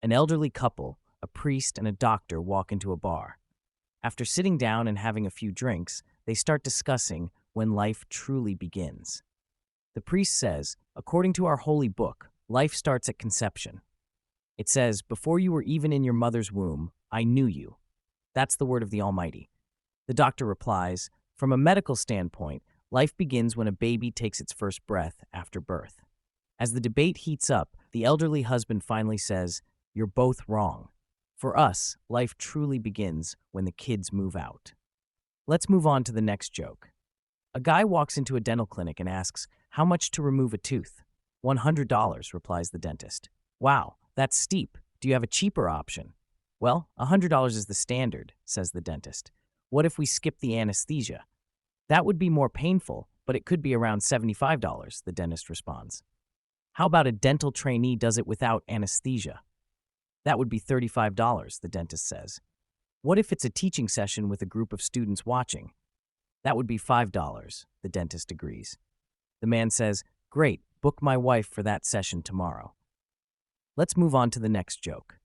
An elderly couple, a priest and a doctor, walk into a bar. After sitting down and having a few drinks, they start discussing when life truly begins. The priest says, according to our holy book, life starts at conception. It says, before you were even in your mother's womb, I knew you. That's the word of the Almighty. The doctor replies, from a medical standpoint, life begins when a baby takes its first breath after birth. As the debate heats up, the elderly husband finally says, you're both wrong. For us, life truly begins when the kids move out. Let's move on to the next joke. A guy walks into a dental clinic and asks, how much to remove a tooth? $100, replies the dentist. Wow, that's steep. Do you have a cheaper option? Well, $100 is the standard, says the dentist. What if we skip the anesthesia? That would be more painful, but it could be around $75, the dentist responds. How about a dental trainee does it without anesthesia? That would be $35, the dentist says. What if it's a teaching session with a group of students watching? That would be $5, the dentist agrees. The man says, great, book my wife for that session tomorrow. Let's move on to the next joke.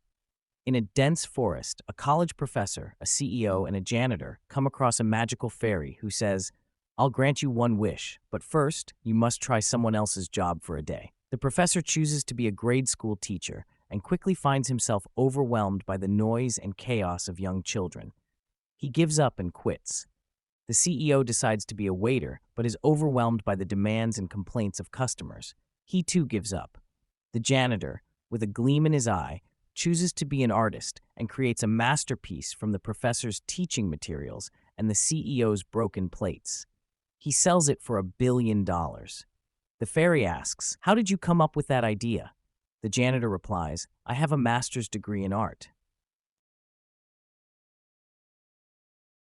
In a dense forest, a college professor, a CEO, and a janitor come across a magical fairy who says, I'll grant you one wish, but first, you must try someone else's job for a day. The professor chooses to be a grade school teacher and quickly finds himself overwhelmed by the noise and chaos of young children. He gives up and quits. The CEO decides to be a waiter, but is overwhelmed by the demands and complaints of customers. He too gives up. The janitor, with a gleam in his eye, chooses to be an artist and creates a masterpiece from the professor's teaching materials and the CEO's broken plates. He sells it for $1 billion. The fairy asks, how did you come up with that idea? The janitor replies, I have a master's degree in art.